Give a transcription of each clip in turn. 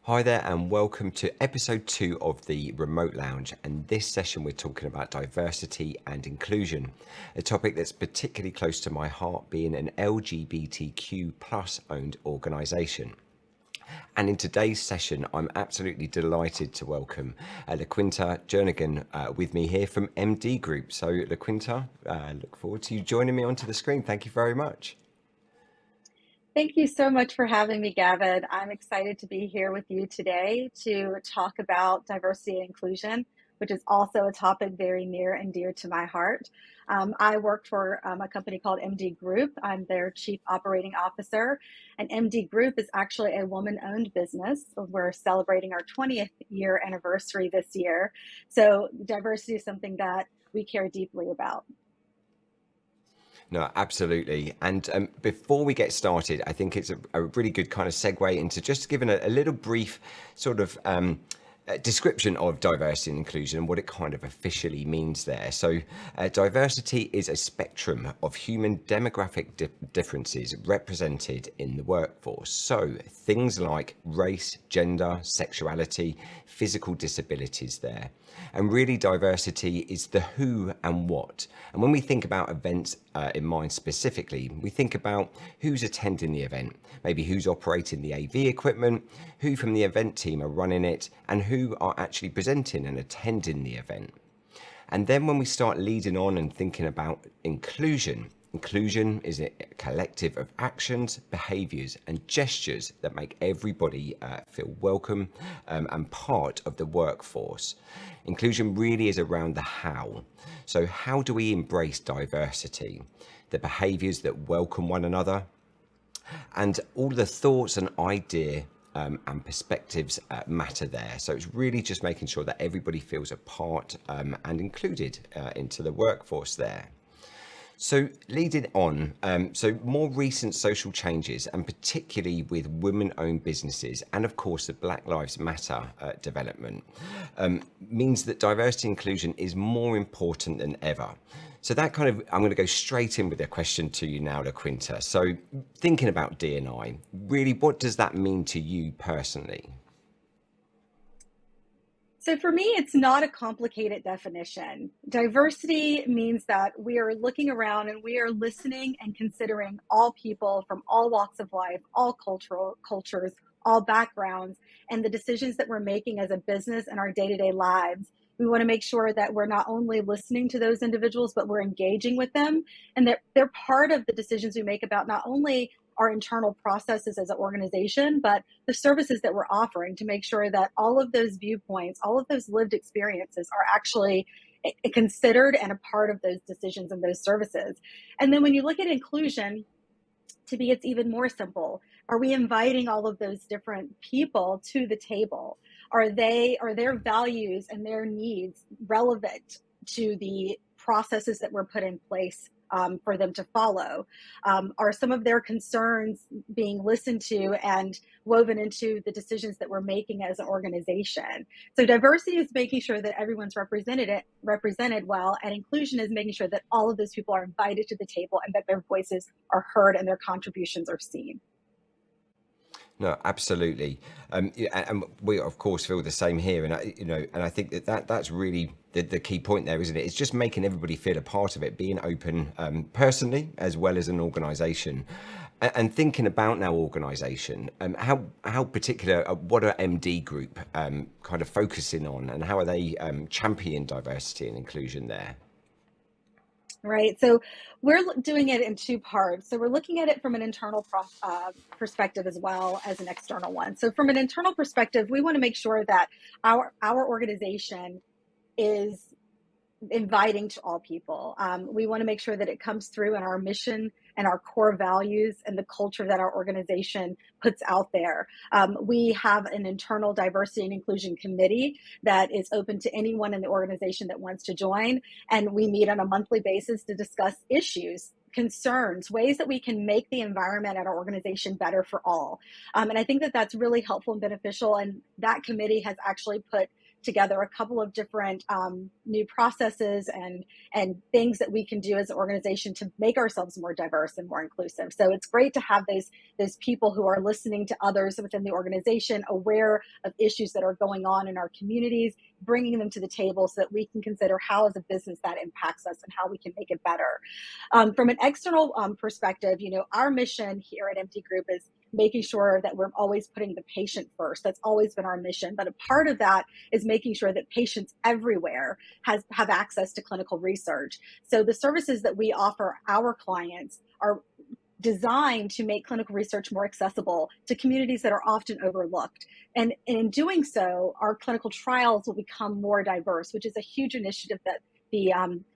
Hi there and welcome to episode 2 of the Remote Lounge, and this session we're talking about diversity and inclusion, a topic that's particularly close to my heart being an LGBTQ plus owned organisation. And in today's session, I'm absolutely delighted to welcome LaQuinta Jernigan with me here from mdgroup. So LaQuinta, look forward to you joining me onto the screen. Thank you very much. Thank you so much for having me, Gavin. I'm excited to be here with you today to talk about diversity and inclusion, which is also a topic very near and dear to my heart. I work for a company called MD Group. I'm their Chief Operating Officer, and MD Group is actually a woman-owned business. We're celebrating our 20th year anniversary this year. So diversity is something that we care deeply about. No, absolutely. And before we get started, I think it's a really good kind of segue into just giving a little brief sort of description of diversity and inclusion and what it kind of officially means there. So diversity is a spectrum of human demographic differences represented in the workforce. So things like race, gender, sexuality, physical disabilities there. And really diversity is the who and what. And when we think about events in mind specifically, we think about who's attending the event, maybe who's operating the AV equipment, who from the event team are running it, and who are actually presenting and attending the event. And then when we start leading on and thinking about inclusion, inclusion is a collective of actions, behaviours and gestures that make everybody feel welcome and part of the workforce. Inclusion really is around the how. So how do we embrace diversity? The behaviours that welcome one another, and all the thoughts and ideas and perspectives matter there. So it's really just making sure that everybody feels a part and included into the workforce there. So leading on, so more recent social changes, and particularly with women-owned businesses, and of course the Black Lives Matter development, means that diversity inclusion is more important than ever. So that kind of, I'm going to go straight in with a question to you now, LaQuinta. So thinking about D&I, really, what does that mean to you personally? So for me, it's not a complicated definition. Diversity means that we are looking around and we are listening and considering all people from all walks of life, all cultures, all backgrounds, and the decisions that we're making as a business and our day-to-day lives. We want to make sure that we're not only listening to those individuals, but we're engaging with them, and that they're part of the decisions we make about not only our internal processes as an organization, but the services that we're offering, to make sure that all of those viewpoints, all of those lived experiences are actually considered and a part of those decisions and those services. And then when you look at inclusion, to me, it's even more simple. Are we inviting all of those different people to the table? Are their values and their needs relevant to the processes that were put in place for them to follow? Are some of their concerns being listened to and woven into the decisions that we're making as an organization? So diversity is making sure that everyone's represented well, and inclusion is making sure that all of those people are invited to the table and that their voices are heard and their contributions are seen. No, absolutely, and we of course feel the same here. And I think that's really the key point there, isn't it? It's just making everybody feel a part of it, being open personally as well as an organisation, and thinking about now organisation. How particular? What are MD Group kind of focusing on, and how are they championing diversity and inclusion there? Right. So we're doing it in two parts. So we're looking at it from an internal perspective as well as an external one. So from an internal perspective, we want to make sure that our organization is inviting to all people. We want to make sure that it comes through in our mission and our core values and the culture that our organization puts out there. We have an internal diversity and inclusion committee that is open to anyone in the organization that wants to join. And we meet on a monthly basis to discuss issues, concerns, ways that we can make the environment at our organization better for all. And I think that that's really helpful and beneficial. And that committee has actually put together a couple of different new processes and things that we can do as an organization to make ourselves more diverse and more inclusive. So it's great to have those people who are listening to others within the organization, aware of issues that are going on in our communities, bringing them to the table so that we can consider how as a business that impacts us and how we can make it better. From an external perspective, our mission here at MD Group is making sure that we're always putting the patient first. That's always been our mission. But a part of that is making sure that patients everywhere have access to clinical research. So the services that we offer our clients are designed to make clinical research more accessible to communities that are often overlooked. And in doing so, our clinical trials will become more diverse, which is a huge initiative that the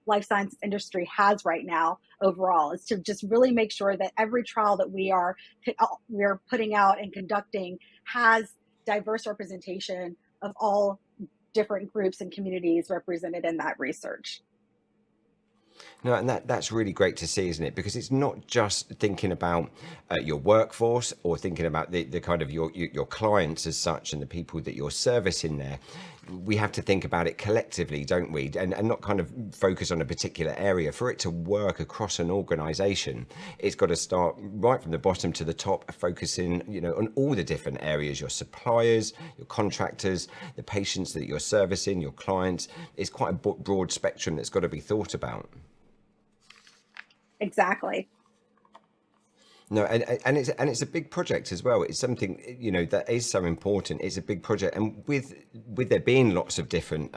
life sciences industry has right now overall, is to just really make sure that every trial that we're putting out and conducting has diverse representation of all different groups and communities represented in that research. No, and that's really great to see, isn't it? Because it's not just thinking about your workforce or thinking about the kind of your clients as such and the people that you're servicing there. We have to think about it collectively, don't we? And not kind of focus on a particular area. For it to work across an organization, it's got to start right from the bottom to the top, focusing, on all the different areas, your suppliers, your contractors, the patients that you're servicing, your clients. It's quite a broad spectrum that's got to be thought about. Exactly. No, and it's a big project as well. It's something that is so important. It's a big project, and with there being lots of different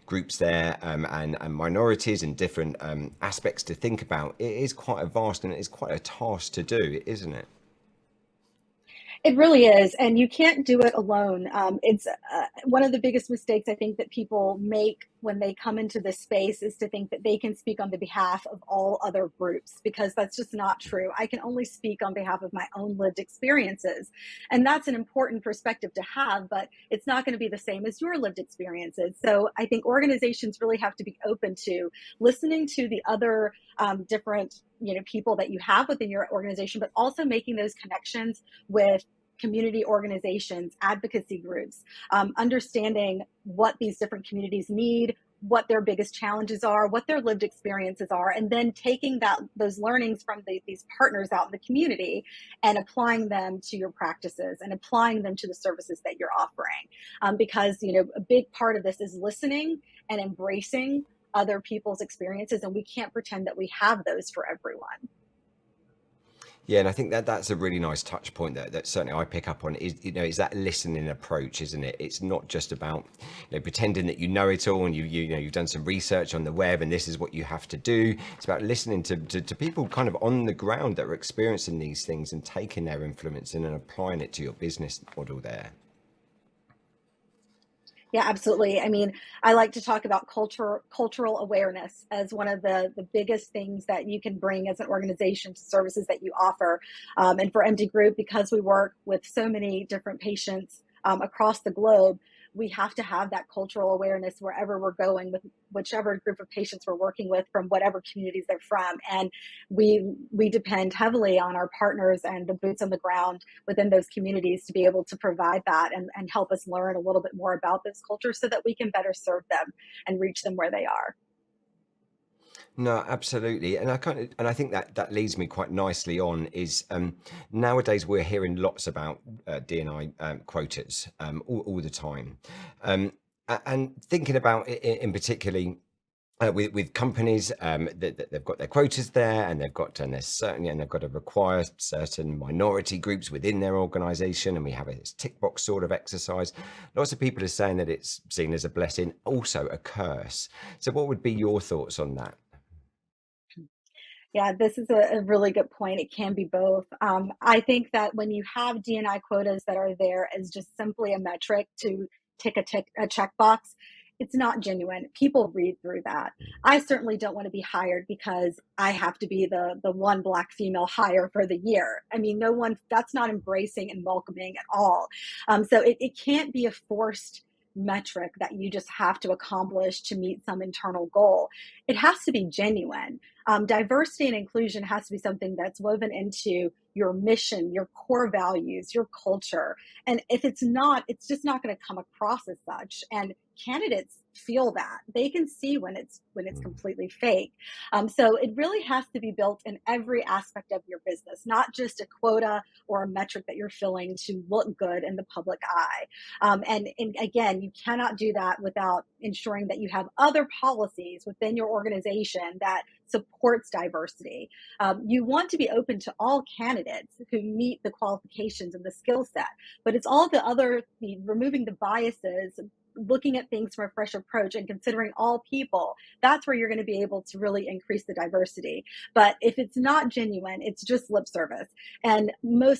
groups there and minorities and different aspects to think about, it is quite a vast and it is quite a task to do, isn't it? It really is, and you can't do it alone. It's one of the biggest mistakes I think that people make when they come into this space is to think that they can speak on the behalf of all other groups, because that's just not true. I can only speak on behalf of my own lived experiences, and that's an important perspective to have, but it's not going to be the same as your lived experiences. So I think organizations really have to be open to listening to the other different people that you have within your organization, but also making those connections with community organizations, advocacy groups, understanding what these different communities need, what their biggest challenges are, what their lived experiences are, and then taking those learnings from these partners out in the community and applying them to your practices and applying them to the services that you're offering. Because a big part of this is listening and embracing other people's experiences, and we can't pretend that we have those for everyone. Yeah, and I think that's a really nice touch point that certainly I pick up on is that listening approach, isn't it? It's not just about pretending that you know it all and you've done some research on the web and this is what you have to do. It's about listening to people kind of on the ground that are experiencing these things and taking their influence and then applying it to your business model there. Yeah, absolutely. I mean, I like to talk about cultural awareness as one of the biggest things that you can bring as an organization to services that you offer. And for MD Group, because we work with so many different patients across the globe, we have to have that cultural awareness wherever we're going with whichever group of patients we're working with from whatever communities they're from. And we depend heavily on our partners and the boots on the ground within those communities to be able to provide that and help us learn a little bit more about this culture so that we can better serve them and reach them where they are. No, absolutely, and I think that leads me quite nicely on is nowadays we're hearing lots about D&I quotas all the time, and thinking about it in particularly with companies that they've got their quotas there, and they've got and they've got to require certain minority groups within their organisation, and we have this tick box sort of exercise. Lots of people are saying that it's seen as a blessing, also a curse. So, what would be your thoughts on that? Yeah, this is a really good point. It can be both. I think that when you have D&I quotas that are there as just simply a metric to tick a checkbox, it's not genuine. People read through that. I certainly don't want to be hired because I have to be the one Black female hire for the year. I mean, no one, that's not embracing and welcoming at all. So it can't be a forced metric that you just have to accomplish to meet some internal goal. It has to be genuine. Diversity and inclusion has to be something that's woven into your mission, your core values, your culture. And if it's not, it's just not going to come across as such. And candidates feel that. They can see when it's completely fake. So it really has to be built in every aspect of your business, not just a quota or a metric that you're filling to look good in the public eye. And again, you cannot do that without ensuring that you have other policies within your organization that supports diversity. You want to be open to all candidates who meet the qualifications and the skill set, but it's all removing the biases, looking at things from a fresh approach and considering all people. That's where you're going to be able to really increase the diversity. But if it's not genuine, it's just lip service. And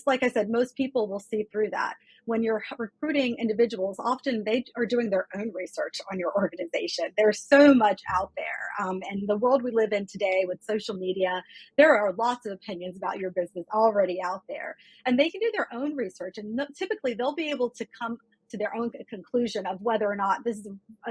like I said, most people will see through that. When you're recruiting individuals, often they are doing their own research on your organization. There's so much out there. And the world we live in today with social media, there are lots of opinions about your business already out there. And they can do their own research. And typically they'll be able to come to their own conclusion of whether or not this is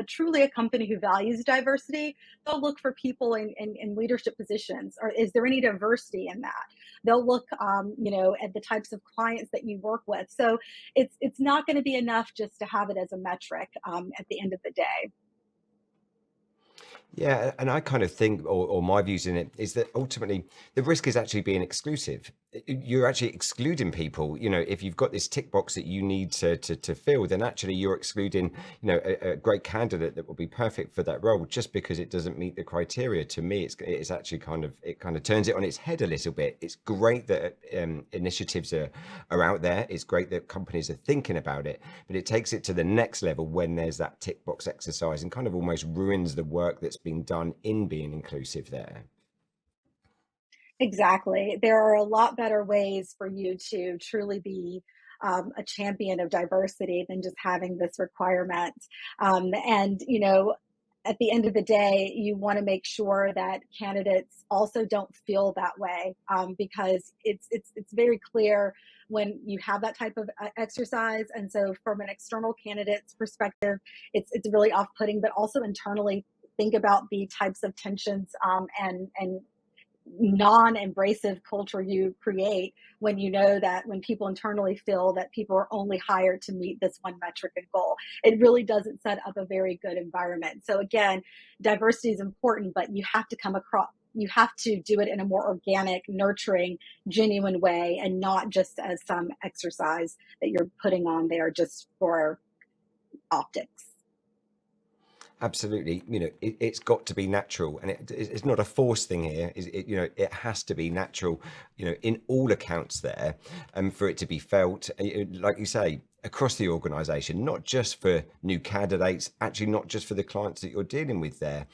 truly a company who values diversity. They'll look for people in leadership positions, or is there any diversity in that? They'll look, at the types of clients that you work with. So it's not going to be enough just to have it as a metric at the end of the day. Yeah, and I kind of think, or my views in it, is that ultimately the risk is actually being exclusive. You're actually excluding people. If you've got this tick box that you need to fill, then actually you're excluding, a great candidate that will be perfect for that role just because it doesn't meet the criteria. To me, it's actually kind of turns it on its head a little bit. It's great that initiatives are out there. It's great that companies are thinking about it, but it takes it to the next level when there's that tick box exercise and kind of almost ruins the work that's been done in being inclusive there. Exactly. There are a lot better ways for you to truly be a champion of diversity than just having this requirement. And at the end of the day, you want to make sure that candidates also don't feel that way, because it's very clear when you have that type of exercise. And so, from an external candidate's perspective, it's really off-putting. But also internally, think about the types of tensions and non-embracive culture you create when you know that when people internally feel that people are only hired to meet this one metric and goal. It really doesn't set up a very good environment. So again, diversity is important, but you have to do it in a more organic, nurturing, genuine way, and not just as some exercise that you're putting on there just for optics. Absolutely. It's got to be natural, and it's not a forced thing here. It has to be natural, in all accounts there, and for it to be felt, like you say, across the organization, not just for new candidates, actually not just for the clients that you're dealing with there.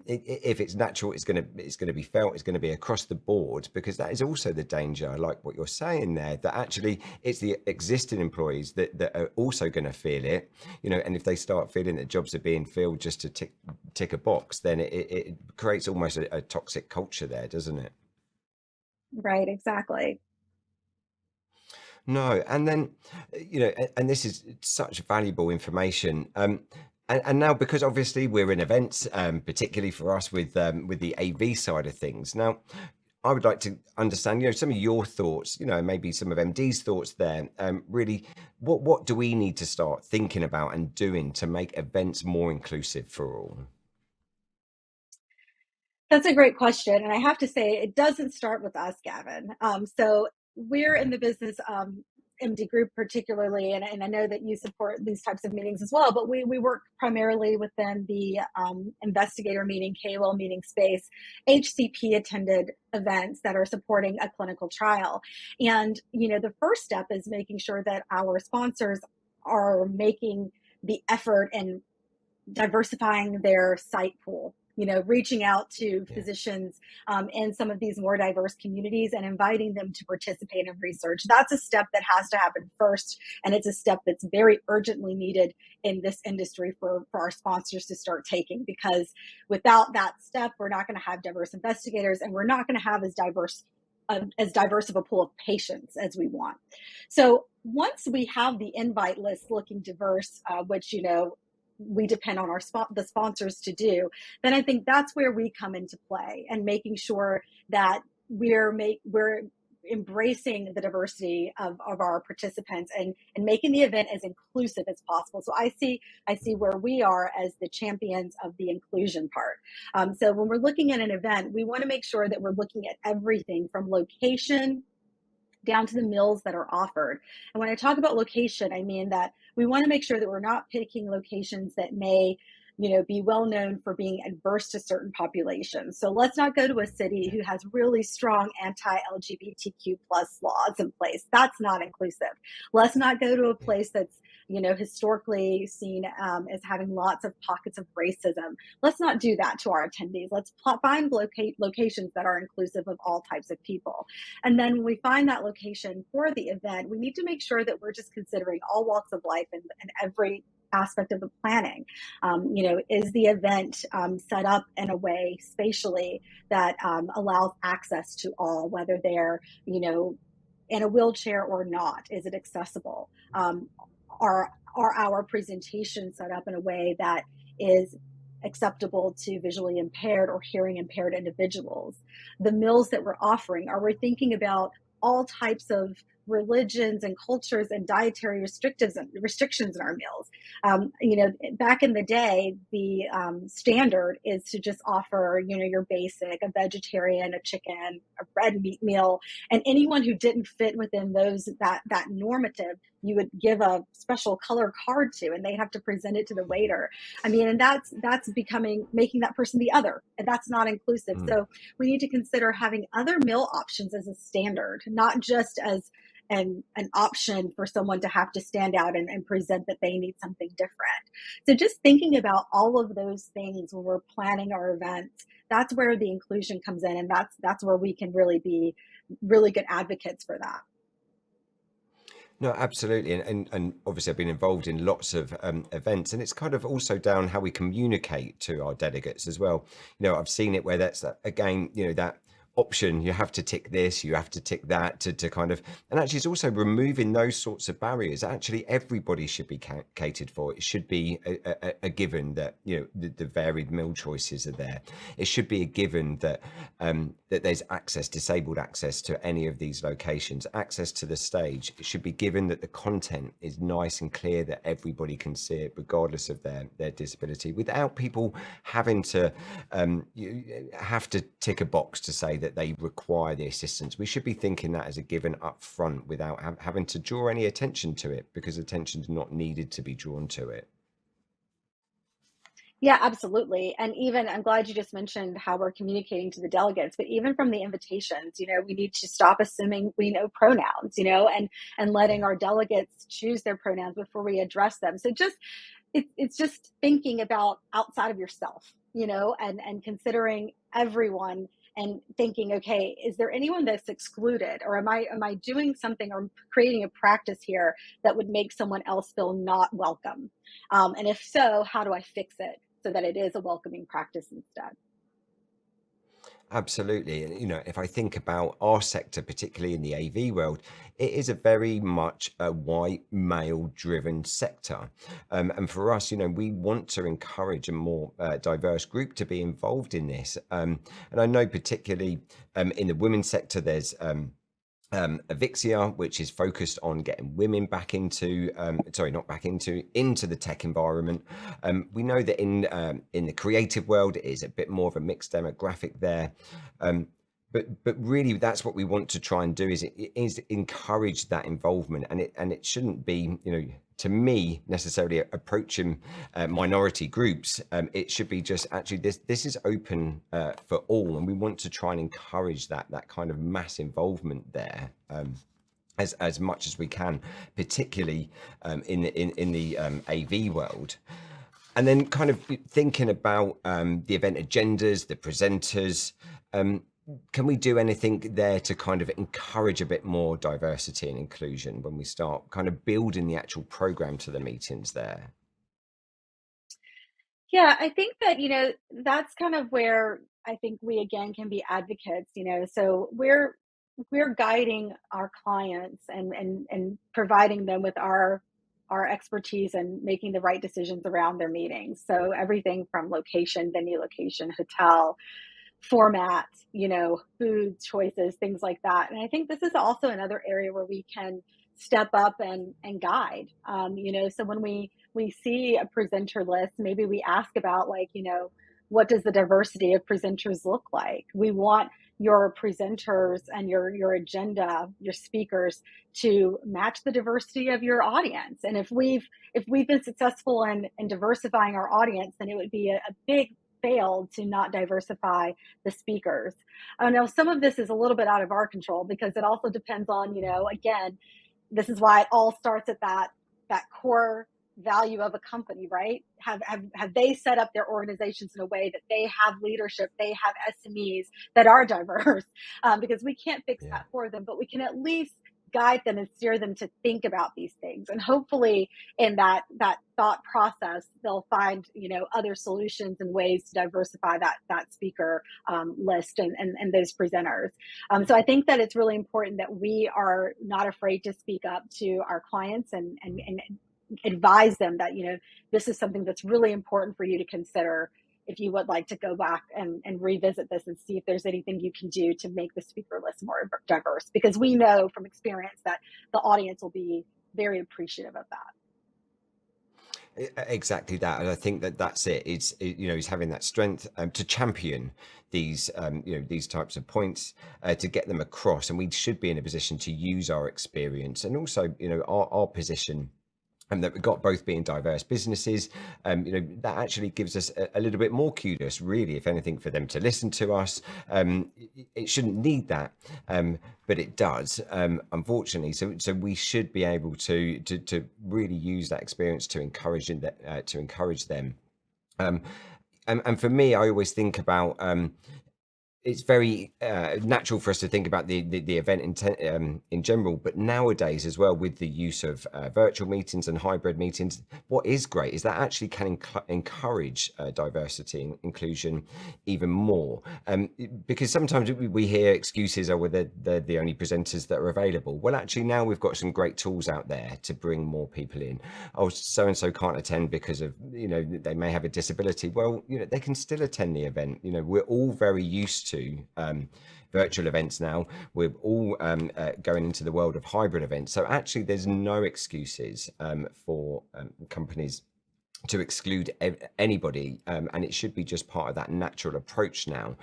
If it's natural, it's going to be felt, it's going to be across the board, because that is also the danger. I like what you're saying there, that actually it's the existing employees that are also going to feel it, and if they start feeling that jobs are being filled just to tick a box, then it creates almost a toxic culture there, doesn't it? Right, exactly. No, and then, and this is such valuable information. And now, because obviously we're in events, particularly for us with the AV side of things. Now, I would like to understand, some of your thoughts, maybe some of MD's thoughts there. Really, what do we need to start thinking about and doing to make events more inclusive for all? That's a great question. And I have to say, it doesn't start with us, Gavin. So we're in the business, MD Group particularly, and I know that you support these types of meetings as well, but we work primarily within the investigator meeting, KOL meeting space, HCP attended events that are supporting a clinical trial. And, the first step is making sure that our sponsors are making the effort and diversifying their site pool, reaching out to Yeah. physicians in some of these more diverse communities and inviting them to participate in research. That's a step that has to happen first. And it's a step that's very urgently needed in this industry for our sponsors to start taking, because without that step, we're not going to have diverse investigators, and we're not going to have as diverse of a pool of patients as we want. So once we have the invite list looking diverse, which, we depend on the sponsors to do, then I think that's where we come into play, and making sure that we're embracing the diversity of our participants, and making the event as inclusive as possible. So I see where we are as the champions of the inclusion part. So when we're looking at an event, we want to make sure that we're looking at everything from location down to the meals that are offered. And when I talk about location, I mean that we want to make sure that we're not picking locations that may, be well known for being adverse to certain populations. So let's not go to a city who has really strong anti-LGBTQ plus laws in place. That's not inclusive. Let's not go to a place that's, historically seen as having lots of pockets of racism. Let's not do that to our attendees. Let's find locations that are inclusive of all types of people. And then when we find that location for the event, we need to make sure that we're just considering all walks of life, and every aspect of the planning. Is the event set up in a way spatially that allows access to all, whether they're, in a wheelchair or not? Is it accessible? Are our presentations set up in a way that is acceptable to visually impaired or hearing impaired individuals? The meals that we're offering, are we thinking about all types of religions and cultures and dietary restrictions in our meals? Back in the day, the standard is to just offer, your basic, a vegetarian, a chicken, a red meat meal, and anyone who didn't fit within that normative, you would give a special color card to, and they'd have to present it to the waiter. And that's making that person the other, and that's not inclusive. So we need to consider having other meal options as a standard, not just as an option for someone to have to stand out and present that they need something different. So just thinking about all of those things when we're planning our events, that's where the inclusion comes in, and that's where we can really be really good advocates for that. No, absolutely. And obviously I've been involved in lots of events, and it's kind of also down how we communicate to our delegates as well. I've seen it where that's again, that option, you have to tick this, you have to tick that to kind of, and actually it's also removing those sorts of barriers. Actually, everybody should be catered for. It should be a given that, the varied meal choices are there. It should be a given that that there's disabled access to any of these locations, access to the stage. It should be given that the content is nice and clear, that everybody can see it regardless of their disability, without people having to have to tick a box to say that they require the assistance. We should be thinking that as a given up front, without having to draw any attention to it, because attention is not needed to be drawn to it. Yeah, absolutely. And even, I'm glad you just mentioned how we're communicating to the delegates, but even from the invitations, we need to stop assuming we know pronouns, and letting our delegates choose their pronouns before we address them. So it's just thinking about outside of yourself, and considering everyone, and thinking, okay, is there anyone that's excluded, or am I doing something or creating a practice here that would make someone else feel not welcome? And if so, how do I fix it so that it is a welcoming practice instead? Absolutely. And, if I think about our sector, particularly in the AV world, it is a very much a white male driven sector. And for us, we want to encourage a more diverse group to be involved in this. And I know particularly in the women's sector, there's Avixia, which is focused on getting women back into, into the tech environment. We know that in the creative world, it is a bit more of a mixed demographic there. But really, that's what we want to try and do, is encourage that involvement, and it shouldn't be, to me, necessarily approaching minority groups. It should be just, actually, this is open for all, and we want to try and encourage that kind of mass involvement there. As much as we can, particularly in the AV world. And then kind of thinking about the event agendas, the presenters, can we do anything there to kind of encourage a bit more diversity and inclusion when we start kind of building the actual program to the meetings there? Yeah, I think that, that's kind of where I think we again can be advocates, so we're guiding our clients, and providing them with our our expertise in making the right decisions around their meetings. So everything from location, venue location, hotel, format, food choices, things like that. And I think this is also another area where we can step up and guide. So when we see a presenter list, maybe we ask about, like, what does the diversity of presenters look like? We want your presenters and your agenda, your speakers, to match the diversity of your audience. And if we've been successful in diversifying our audience, then it would be a big fail to not diversify the speakers. I know some of this is a little bit out of our control, because it also depends on, again, this is why it all starts at that core value of a company, right? Have they set up their organizations in a way that they have leadership, they have SMEs that are diverse? Because we can't fix Yeah. that for them, but we can at least guide them and steer them to think about these things. And hopefully in that thought process, they'll find, other solutions and ways to diversify that speaker list and those presenters. So I think that it's really important that we are not afraid to speak up to our clients and advise them that, this is something that's really important for you to consider if you would like to go back and revisit this and see if there's anything you can do to make the speaker list more diverse, because we know from experience that the audience will be very appreciative of that. Exactly that, and I think that's it. It's having that strength to champion these these types of points, to get them across, and we should be in a position to use our experience and also our position, and that we've got, both being diverse businesses, that actually gives us a little bit more kudos, really, if anything, for them to listen to us. It shouldn't need that, but it does, unfortunately. So we should be able to really use that experience to encourage them. And for me, I always think about, it's very natural for us to think about the event in general, but nowadays as well, with the use of virtual meetings and hybrid meetings, what is great is that actually can encourage diversity and inclusion even more. Because sometimes we hear excuses, well, they're the only presenters that are available. Well, actually, now we've got some great tools out there to bring more people in. Oh, so and so can't attend because of they may have a disability. Well, they can still attend the event. We're all very used to virtual events now. We're all going into the world of hybrid events. So actually, there's no excuses for companies to exclude anybody, and it should be just part of that natural approach now,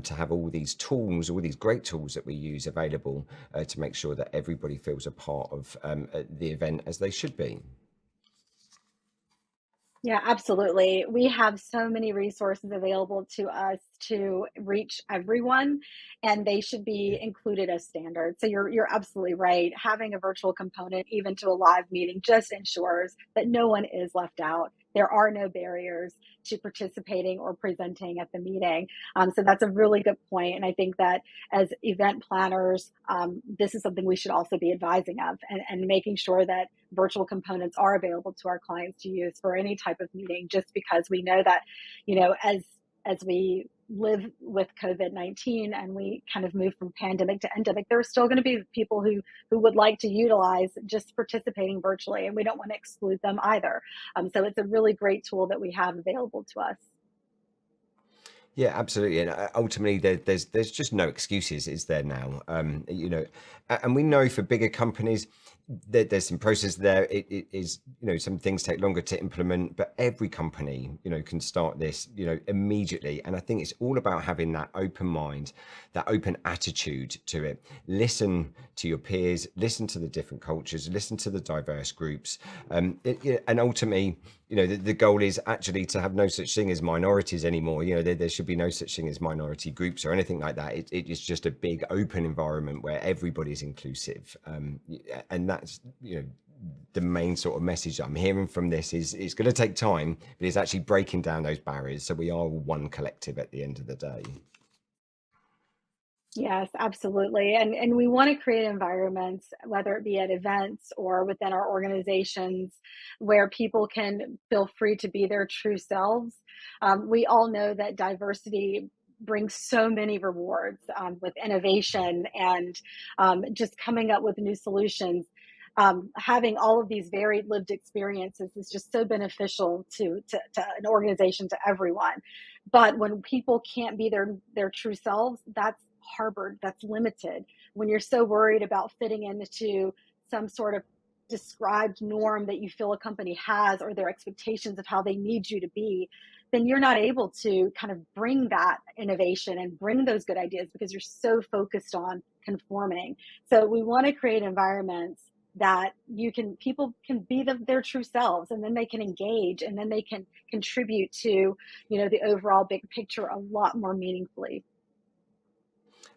to have all these tools, all these great tools that we use available, to make sure that everybody feels a part of the event as they should be. Yeah, absolutely. We have so many resources available to us to reach everyone, and they should be included as standard. So you're absolutely right. Having a virtual component, even to a live meeting, just ensures that no one is left out. There are no barriers to participating or presenting at the meeting. So that's a really good point. And I think that as event planners, this is something we should also be advising of, and making sure that virtual components are available to our clients to use for any type of meeting, just because we know that, as we live with COVID-19 and we kind of move from pandemic to endemic, there are still going to be people who would like to utilize just participating virtually, and we don't want to exclude them either. So it's a really great tool that we have available to us. Yeah, absolutely, and ultimately, there's just no excuses, is there now? And we know for bigger companies, there's some process there. It is, some things take longer to implement, but every company, can start this, immediately. And I think it's all about having that open mind, that open attitude to it. Listen to your peers, listen to the different cultures, listen to the diverse groups, and ultimately, the goal is actually to have no such thing as minorities anymore. There should be no such thing as minority groups or anything like that. It is just a big open environment where everybody's inclusive, and that's the main sort of message I'm hearing from this is it's going to take time, but it's actually breaking down those barriers, so we are one collective at the end of the day. Yes, absolutely. And we want to create environments, whether it be at events or within our organizations, where people can feel free to be their true selves. We all know that diversity brings so many rewards, with innovation and just coming up with new solutions. having all of these varied lived experiences is just so beneficial to an organization, to everyone. But when people can't be their true selves, that's harbored, that's limited. When you're so worried about fitting into some sort of described norm that you feel a company has, or their expectations of how they need you to be, then you're not able to kind of bring that innovation and bring those good ideas because you're so focused on conforming. So we want to create environments that people can be their true selves, and then they can engage, and then they can contribute to, the overall big picture a lot more meaningfully.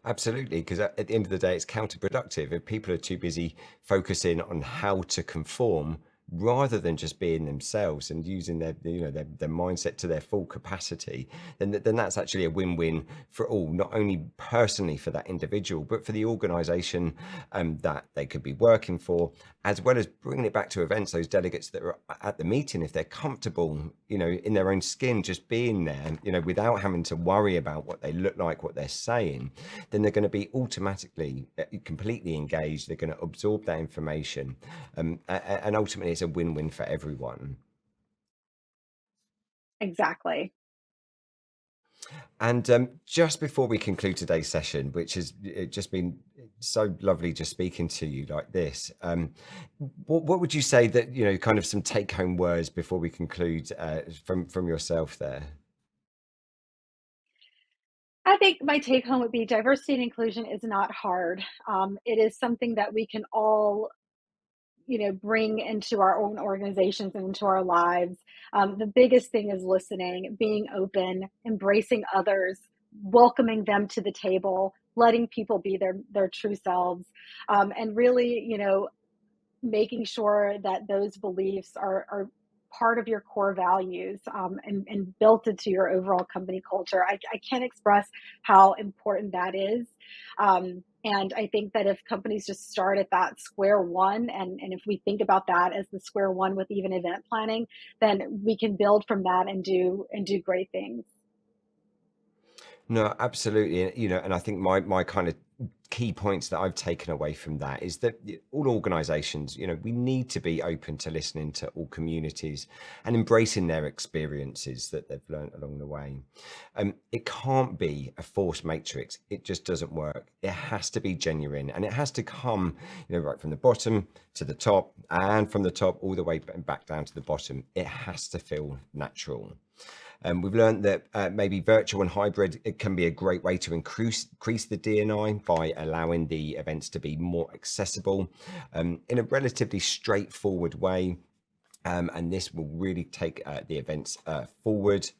Absolutely, because at the end of the day, it's counterproductive if people are too busy focusing on how to conform rather than just being themselves and using their mindset to their full capacity. Then that's actually a win-win for all, not only personally for that individual, but for the organization that they could be working for, as well as bringing it back to events. Those delegates that are at the meeting, if they're comfortable, in their own skin, just being there, without having to worry about what they look like, what they're saying, then they're going to be automatically completely engaged. They're going to absorb that information, and ultimately it's a win-win for everyone. Exactly. And just before we conclude today's session, which has just been so lovely just speaking to you like this, what would you say that, kind of some take-home words before we conclude from yourself there? I think my take home would be diversity and inclusion is not hard. It is something that we can all, bring into our own organizations and into our lives. The biggest thing is listening, being open, embracing others, welcoming them to the table, letting people be their true selves, and really, making sure that those beliefs are part of your core values, and built into your overall company culture. I can't express how important that is. And I think that if companies just start at that square one, and if we think about that as the square one with even event planning, then we can build from that and do great things. No, absolutely. And I think my kind of key points that I've taken away from that is that all organizations, we need to be open to listening to all communities and embracing their experiences that they've learned along the way. It can't be a forced matrix. It just doesn't work. It has to be genuine, and it has to come, right from the bottom to the top, and from the top all the way back down to the bottom. It has to feel natural. We've learned that maybe virtual and hybrid, it can be a great way to increase the D&I by allowing the events to be more accessible in a relatively straightforward way. And this will really take the events forward.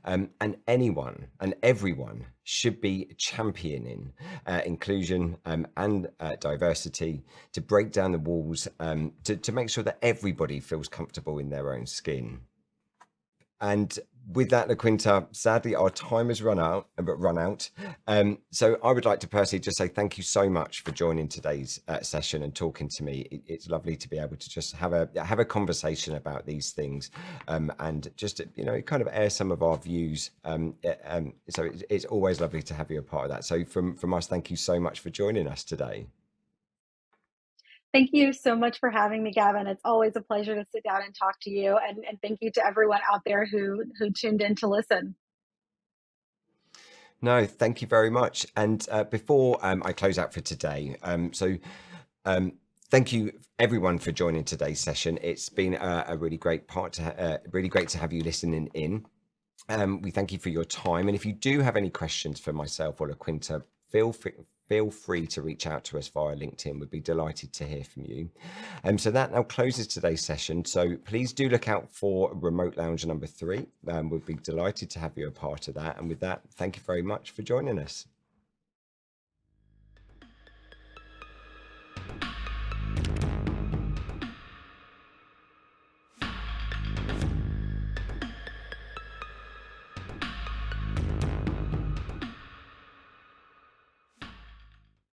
And anyone and everyone should be championing inclusion and diversity to break down the walls, to make sure that everybody feels comfortable in their own skin. And with that, LaQuinta, sadly, our time has run out. So I would like to personally just say thank you so much for joining today's session and talking to me. It's lovely to be able to just have a conversation about these things, and just kind of air some of our views. So it's always lovely to have you a part of that. So from us, thank you so much for joining us today. Thank you so much for having me, Gavin. It's always a pleasure to sit down and talk to you. And thank you to everyone out there who tuned in to listen. No, thank you very much. And before I close out for today, thank you everyone for joining today's session. It's been a really great really great to have you listening in. We thank you for your time. And if you do have any questions for myself or LaQuinta, feel free to reach out to us via LinkedIn. We'd be delighted to hear from you. So that now closes today's session. So please do look out for Remote Lounge number 3. We'd be delighted to have you a part of that. And with that, thank you very much for joining us.